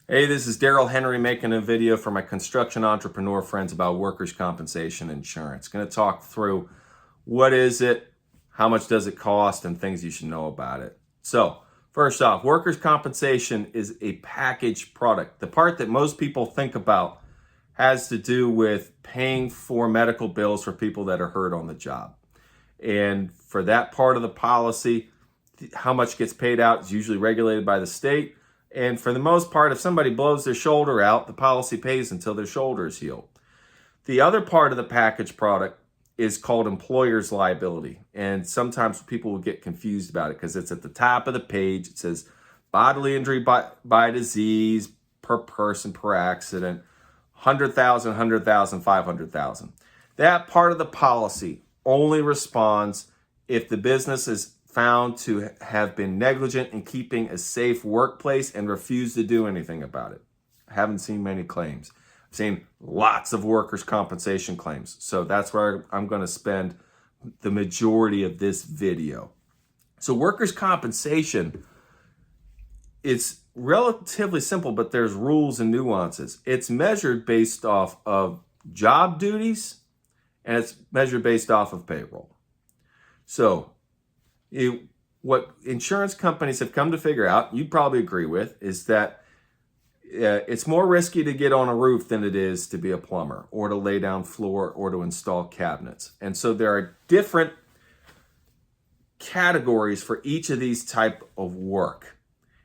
Hey, this is Daryl Henry making a video for my construction entrepreneur friends about workers' compensation insurance. Going to talk through what is it, how much does it cost, and things you should know about it. So, first off, workers' compensation is a packaged product. The part that most people think about has to do with paying for medical bills for people that are hurt on the job. And for that part of the policy, how much gets paid out is usually regulated by the state. And for the most part, if somebody blows their shoulder out, the policy pays until their shoulder is healed. The other part of the package product is called employer's liability. And sometimes people will get confused about it because it's at the top of the page. It says bodily injury by disease per person per accident, 100,000, 100,000, 500,000. That part of the policy only responds if the business is found to have been negligent in keeping a safe workplace and refused to do anything about it. I haven't seen many claims. I've seen lots of workers' compensation claims. So that's where I'm going to spend the majority of this video. So workers' compensation, it's relatively simple, but there's rules and nuances. It's measured based off of job duties, and it's measured based off of payroll. So what insurance companies have come to figure out, you'd probably agree with, is that it's more risky to get on a roof than it is to be a plumber or to lay down floor or to install cabinets. And so there are different categories for each of these type of work.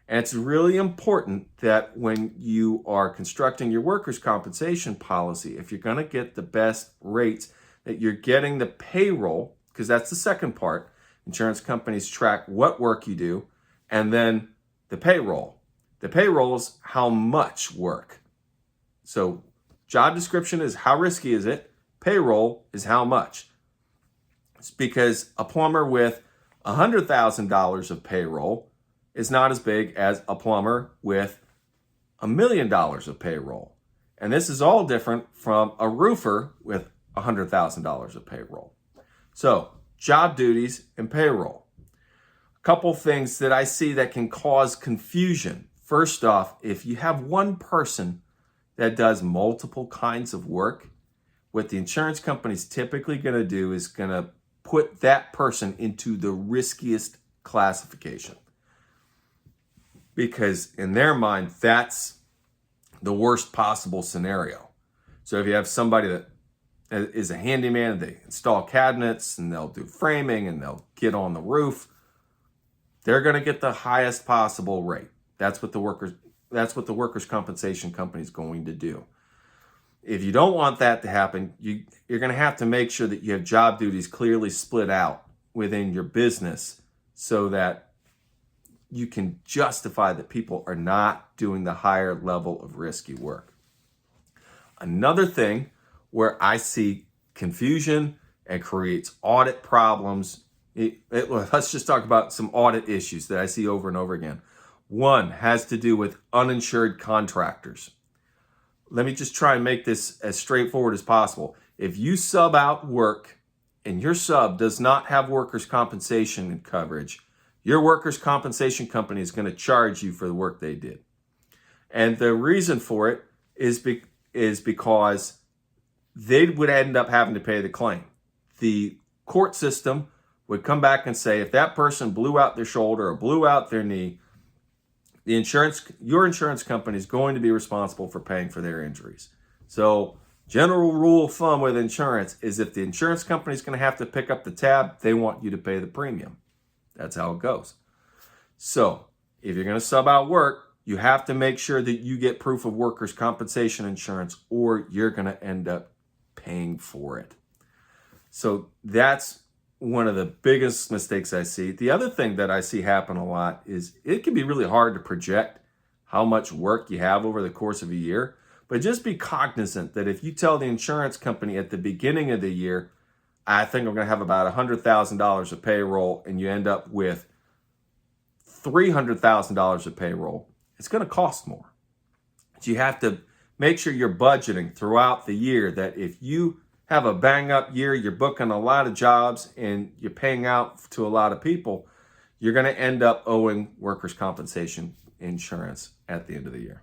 And it's really important that when you are constructing your workers' compensation policy, if you're going to get the best rates, that you're getting the payroll, because that's the second part. Insurance companies track what work you do, and then the payroll. The payroll is how much work. So job description is how risky is it? Payroll is how much. It's because a plumber with $100,000 of payroll is not as big as a plumber with $1 million of payroll. And this is all different from a roofer with $100,000 of payroll. So job duties and payroll. A couple things that I see that can cause confusion. First off, if you have one person that does multiple kinds of work, what the insurance company is typically going to do is going to put that person into the riskiest classification. Because in their mind, that's the worst possible scenario. So if you have somebody that is a handyman, they install cabinets and they'll do framing and they'll get on the roof, they're going to get the highest possible rate. That's what the workers' compensation company is going to do. If you don't want that to happen, you're going to have to make sure that you have job duties clearly split out within your business so that you can justify that people are not doing the higher level of risky work. Another thing where I see confusion and creates audit problems. Let's just talk about some audit issues that I see over and over again. One has to do with uninsured contractors. Let me just try and make this as straightforward as possible. If you sub out work and your sub does not have workers' compensation coverage, your workers' compensation company is going to charge you for the work they did. And the reason for it is because they would end up having to pay the claim. The court system would come back and say, if that person blew out their shoulder or blew out their knee, your insurance company is going to be responsible for paying for their injuries. So general rule of thumb with insurance is if the insurance company is going to have to pick up the tab, they want you to pay the premium. That's how it goes. So if you're going to sub out work, you have to make sure that you get proof of workers' compensation insurance or you're going to end up paying for it. So that's one of the biggest mistakes I see. The other thing that I see happen a lot is it can be really hard to project how much work you have over the course of a year, but just be cognizant that if you tell the insurance company at the beginning of the year, I think I'm going to have about $100,000 of payroll, and you end up with $300,000 of payroll, it's going to cost more. But you have to make sure you're budgeting throughout the year that if you have a bang up year, you're booking a lot of jobs and you're paying out to a lot of people, you're going to end up owing workers' compensation insurance at the end of the year.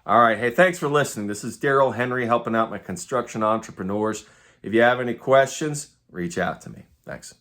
All right. Hey, thanks for listening. This is Daryl Henry helping out my construction entrepreneurs. If you have any questions, reach out to me. Thanks.